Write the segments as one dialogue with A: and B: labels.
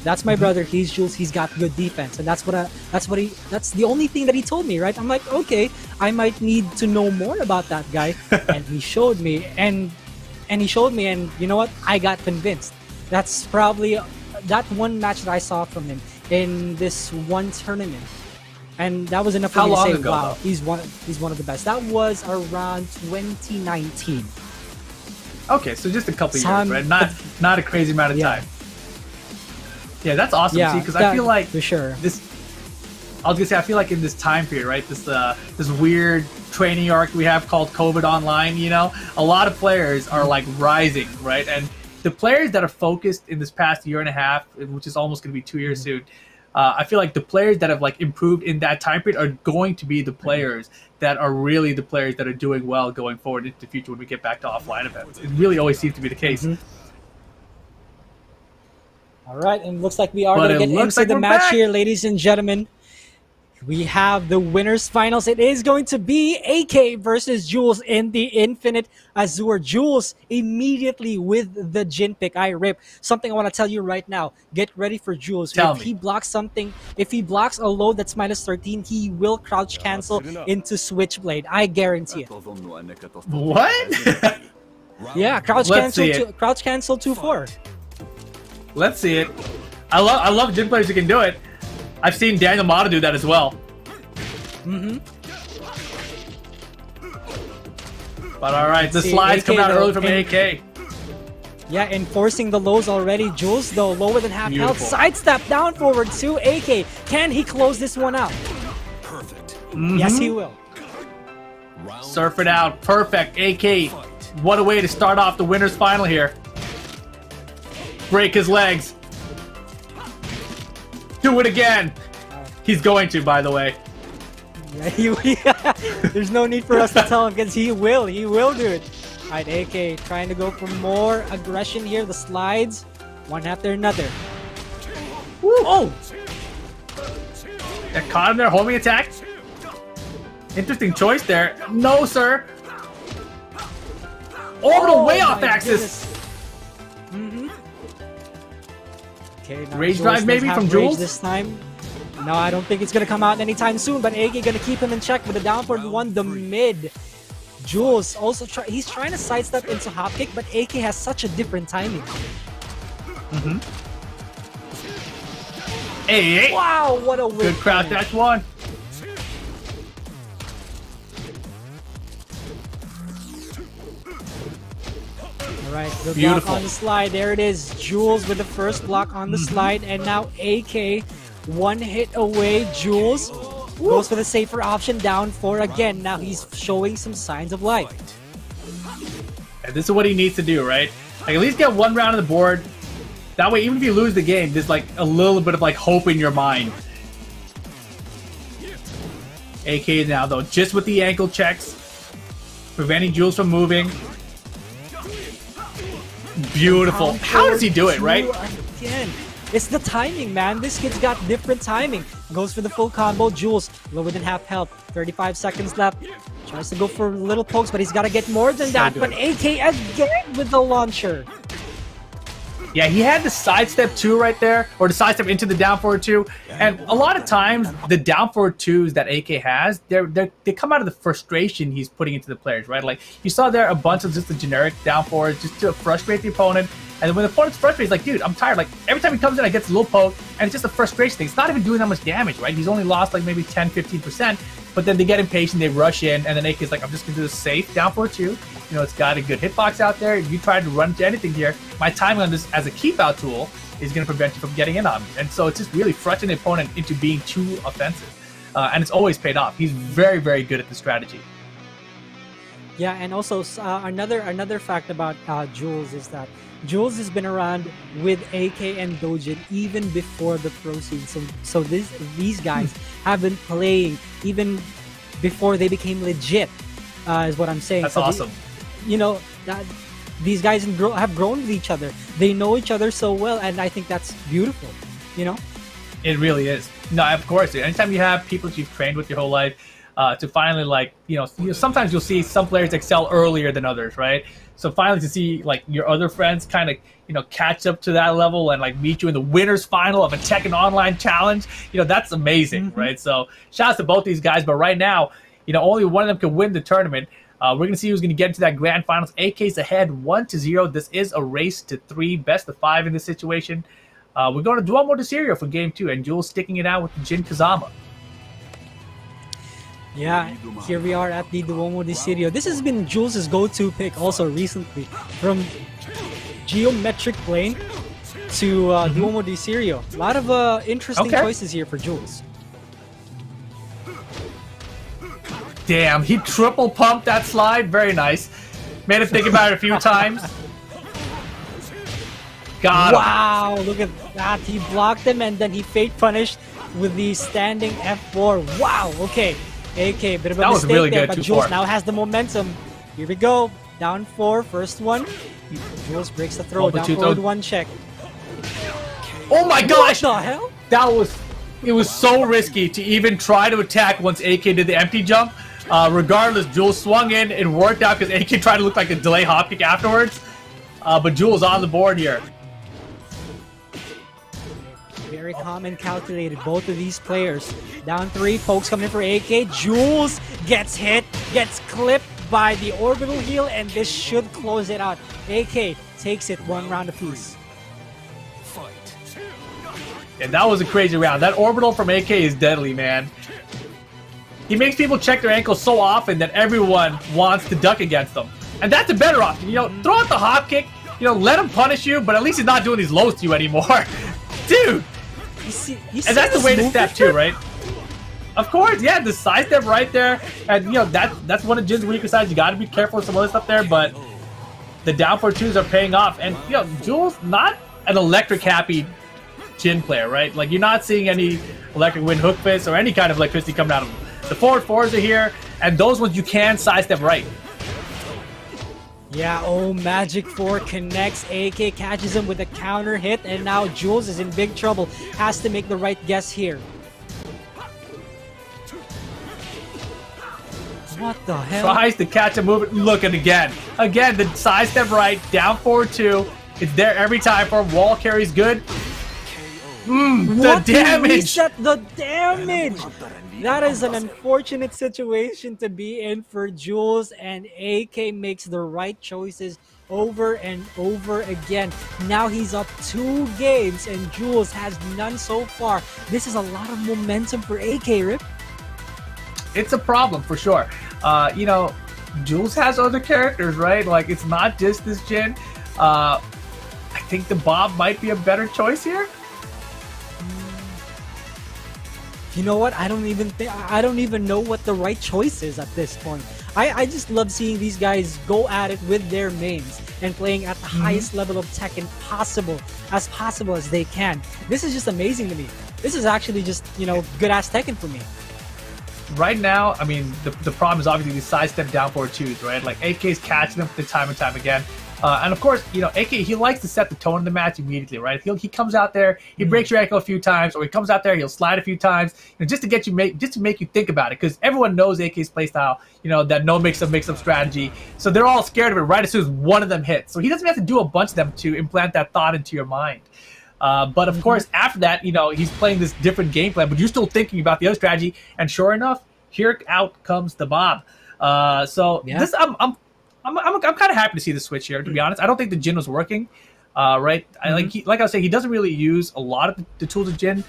A: That's my brother. He's Jules. He's got good defense, and that's the only thing that he told me, right? I'm like, okay, I might need to know more about that guy, and he showed me, and you know what? I got convinced. That's probably that one match that I saw from him in this one tournament, and that was enough for me to say,
B: ago,
A: wow,
B: though?
A: he's one of the best. That was around 2019.
B: Okay, so just a couple years, right? Not a crazy amount of time. Yeah, that's awesome.
A: Yeah,
B: See, because I feel like
A: for sure.
B: I was gonna say, I feel like in this time period, right? This weird training arc we have called COVID Online. You know, a lot of players are like rising, right? And the players that are focused in this past year and a half, which is almost gonna be 2 years soon, I feel like the players that have like improved in that time period are going to be the players that are really the players that are doing well going forward into the future when we get back to offline events. It really always seems to be the case.
A: All right, and it looks like we are going to get into the match here, ladies and gentlemen. We have the winners finals. It is going to be AK versus Jules in the Infinite Azure. Jules immediately with the Jin pick. I rip. Something I want to tell you right now. Get ready for Jules. If he blocks something, if he blocks a load that's minus 13, he will crouch cancel into Switchblade. I guarantee it.
B: What?
A: Yeah, crouch cancel 2-4.
B: Let's see it. I love Jin players who can do it. I've seen Daniel Mata do that as well. But all right, the slides come out early from AK.
A: Yeah, enforcing the lows already. Jules, though, lower than half health. Sidestep down forward to AK. Can he close this one out?
C: Perfect.
A: Yes, he will.
B: Surf it out. Perfect. AK. What a way to start off the winner's final here. Break his legs. Do it again. He's going to, by the way.
A: Yeah, there's no need for us to tell him because he will. He will do it. All right, AK trying to go for more aggression here. The slides, one after another.
B: Woo. Oh! That caught him there. Homing attack. Interesting choice there. No, sir. Orbital way off axis.
A: Okay,
B: rage drive maybe from Jules
A: this time. No, I don't think it's gonna come out anytime soon. But AK gonna keep him in check with the down forward one. The mid. Jules also he's trying to sidestep into hop kick, but AK has such a different timing.
B: Hey!
A: Wow, what a win!
B: Good crowd dash one.
A: Right, the block on the slide. There it is. Jules with the first block on the slide, and now AK one hit away. Jules goes for the safer option, down 4 again. Now he's showing some signs of life.
B: And this is what he needs to do, right? Like at least get one round on the board. That way, even if you lose the game, there's like a little bit of like hope in your mind. AK now though, just with the ankle checks, preventing Jules from moving. Beautiful. How does he do it, right?
A: Again, it's the timing, man. This kid's got different timing. Goes for the full combo. Jules, lower than half health. 35 seconds left. Tries to go for little pokes, but he's got to get more than that. But AK again with the launcher.
B: Yeah, he had the sidestep 2 right there, or the sidestep into the down forward 2. And a lot of times, the down forward 2s that AK has, they come out of the frustration he's putting into the players, right? Like, you saw there a bunch of just the generic down forwards just to frustrate the opponent. And then when the opponent's frustrated, he's like, dude, I'm tired. Like, every time he comes in, I get a little poke, and it's just a frustration thing. It's not even doing that much damage, right? He's only lost, like, maybe 10, 15%. But then they get impatient, they rush in, and then AK's like, I'm just going to do this safe down forward 2. You know, it's got a good hitbox out there. If you try to run into anything here, my timing on this as a keep out tool is going to prevent you from getting in on me. And so it's just really frustrating the opponent into being too offensive. And it's always paid off. He's very, very good at the strategy.
A: Yeah, and also another fact about Jules is that Jules has been around with AK and Dojin even before the pro scene. So these guys have been playing even before they became legit, is what I'm saying.
B: That's
A: so
B: awesome.
A: You know, these guys have grown with each other. They know each other so well, and I think that's beautiful, you know?
B: It really is. No, of course. Anytime you have people that you've trained with your whole life, to finally, like, sometimes you'll see some players excel earlier than others, right? So finally to see like your other friends kind of catch up to that level and like meet you in the winners final of a Tekken Online challenge, that's amazing, right? So shout out to both these guys, but right now, only one of them can win the tournament. We're going to see who's going to get into that grand finals. AK's ahead 1-0. This is a race to 3, best of 5 in this situation. We're going to Duomo de Sirio for game 2, and Jules sticking it out with the Jin Kazama.
A: Yeah, here we are at the Duomo de Sirio. This has been Jules' go-to pick also recently. From Geometric Plane to Duomo de Sirio. A lot of interesting choices here for Jules.
B: Damn, he triple pumped that slide. Very nice. Made him think about it a few times. Got him.
A: Wow, look at that. He blocked him and then he fate punished with the standing F4. Wow, okay. AK, bit of a mistake
B: really
A: there,
B: good,
A: but Jules now has the momentum. Here we go. Down 4, first one. Jules breaks the throw. Down forward 1 check.
B: Oh my gosh!
A: What the hell?
B: It was so risky to even try to attack once AK did the empty jump. Regardless, Jules swung in. It worked out because AK tried to look like a delay hop kick afterwards. But Jules on the board here.
A: Very calm and calculated, both of these players. Down 3, pokes coming in for AK. Jules gets hit, gets clipped by the orbital heal, and this should close it out. AK takes it 1 round apiece.
B: And that was a crazy round. That orbital from AK is deadly, man. He makes people check their ankles so often that everyone wants to duck against them. And that's a better option. Throw out the hop kick, let him punish you, but at least he's not doing these lows to you anymore. Dude! And that's the way to step too, right? Of course, yeah, the side step right there. And, that's one of Jin's weaker sides. You got to be careful with some other stuff there, but the down 4-2s are paying off. And, Jules, not an electric happy Jin player, right? Like, you're not seeing any electric wind hook fist or any kind of electricity coming out of him. The forward 4s are here, and those ones you can sidestep right.
A: Yeah, Magic 4 connects. AK catches him with a counter hit, and now Jules is in big trouble. Has to make the right guess here. What the hell?
B: Tries to catch a movement. Look at again. Again, the sidestep right, down 4-2. It's there every time for him. Wall carry's good. The damage!
A: Reset the damage! That is an unfortunate situation to be in for Jules, and AK makes the right choices over and over again. Now he's up 2 games, and Jules has none so far. This is a lot of momentum for AK, Rip.
B: It's a problem, for sure. Jules has other characters, right? Like, it's not just this Jin. I think the Bob might be a better choice here.
A: You know what? I don't even know what the right choice is at this point. I just love seeing these guys go at it with their mains and playing at the highest level of Tekken possible as they can. This is just amazing to me. This is actually just, good ass Tekken for me.
B: Right now, I mean, the problem is obviously these sidestep down 4-2s, right? Like, AK's catching them time and time again. And of course, AK, he likes to set the tone of the match immediately, right? He comes out there, he breaks your ankle a few times, or he comes out there, he'll slide a few times, just to get you just to make you think about it, because everyone knows AK's playstyle, that no mix-up strategy. So they're all scared of it right as soon as one of them hits. So he doesn't have to do a bunch of them to implant that thought into your mind. But of course, after that, he's playing this different game plan, but you're still thinking about the other strategy. And sure enough, here out comes the Bob. This I'm kind of happy to see the switch here, to be honest. I don't think the Jin was working, right? Like I was saying, he doesn't really use a lot of the tools of Jin,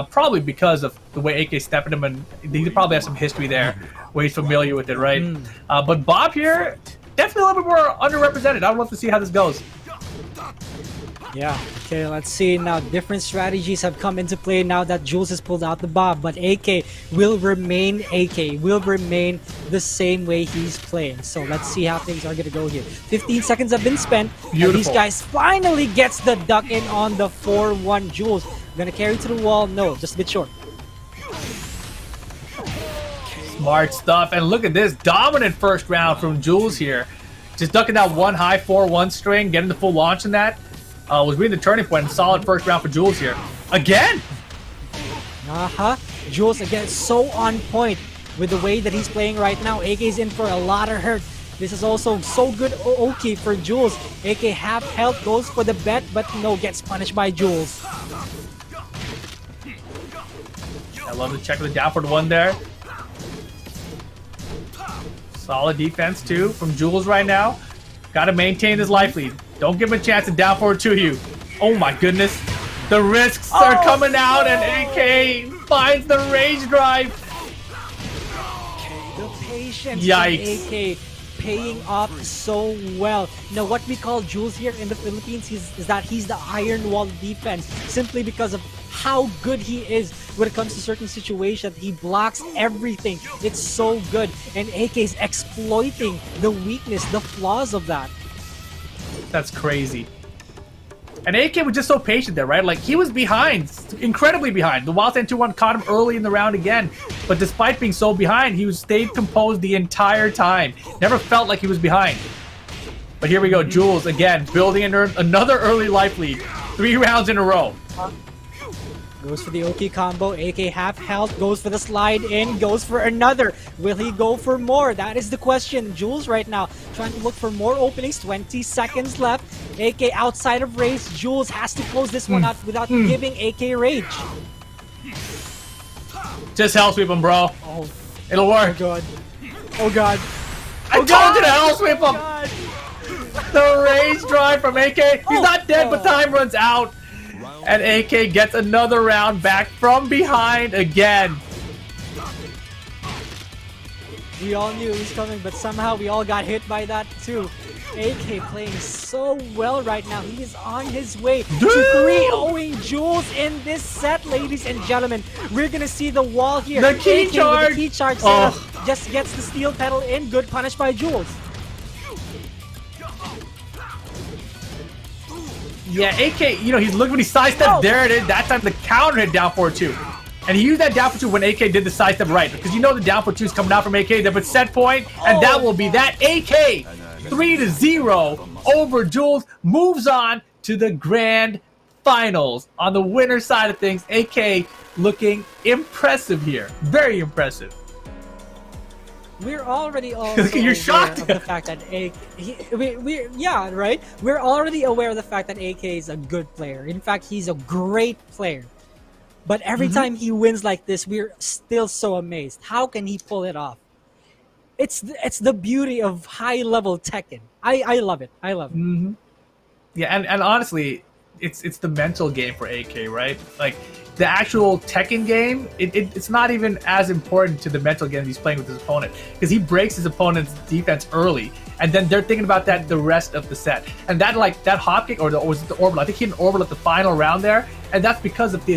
B: probably because of the way AK stepped him, and he probably has some history there where he's familiar with it, right? But Bob here, definitely a little bit more underrepresented. I would love to see how this goes.
A: Yeah, okay, let's see now. Different strategies have come into play now that Jules has pulled out the Bob, but AK will remain the same way he's playing. So let's see how things are going to go here. 15 seconds have been spent, and these guys finally gets the duck in on the 4-1. Jules, going to carry to the wall? No, just a bit short.
B: Smart stuff, and look at this dominant first round from Jules here. Just ducking that one high 4-1 string, getting the full launch in that. Was really the turning point. Solid first round for Jules here. Again!
A: Jules again, so on point. with the way that he's playing right now, AK's in for a lot of hurt. This is also so good OOK for Jules. AK half health, goes for the bet, but no, gets punished by Jules.
B: I love the check with the down for the one there. Solid defense too from Jules right now. Got to maintain this life lead. Don't give him a chance to down forward to you. Oh my goodness. The risks are coming out, and AK finds the rage drive.
A: The patience
B: Yikes.
A: from AK paying off so well. Now, what we call Jules here in the Philippines is that he's the iron wall defense, simply because of how good he is when it comes to certain situations. He blocks everything. It's so good. And AK is exploiting the weakness, the flaws of that.
B: That's crazy. And AK was just so patient there, right? Like, he was behind, incredibly behind. The Wild Stand 2-1 caught him early in the round again. But despite being so behind, he stayed composed the entire time. Never felt like he was behind. But here we go, Jules again, building another early life lead. 3 rounds in a row.
A: Goes for the OK combo, AK half health, goes for the slide in, goes for another. Will he go for more? That is the question. Jules right now trying to look for more openings, 20 seconds left. AK outside of race, Jules has to close this one out without giving AK rage.
B: Just hell sweep him, bro.
A: Oh,
B: It'll work.
A: oh god. Oh god.
B: I told you to hell sweep him! The rage drive from AK. He's not dead, but time runs out. And AK gets another round back from behind again.
A: We all knew it was coming, but somehow we all got hit by that too. AK playing so well right now. He is on his way to 3-0ing Jules in this set, ladies and gentlemen. We're gonna see the wall here.
B: The key
A: AK
B: charge.
A: with the key charge setup just gets the steel pedal in. Good punish by Jules.
B: Yeah, AK, you know, he's looking when he sidestepped. There it is. That time the counter hit down forward 2. And he used that down for 2 when AK did the sidestep right. Because you know the down for 2 is coming out from AK. They put set point, and that will be that. AK 3-0 over Jules. Moves on to the grand finals. On the winner side of things, AK looking impressive here. Very impressive.
A: We're already all
B: You're shocked
A: of the fact that yeah, right? We're already aware of the fact that AK is a good player. In fact, he's a great player. But every time he wins like this, we're still so amazed. How can he pull it off? It's the beauty of high-level Tekken. I love it. I love it.
B: Yeah, and honestly, it's the mental game for AK, right? Like, the actual Tekken game, it's not even as important to the mental game he's playing with his opponent, because he breaks his opponent's defense early, and then they're thinking about that the rest of the set. And that hop kick, or was it the orbital? I think he hit an orbital at the final round there, and that's because of the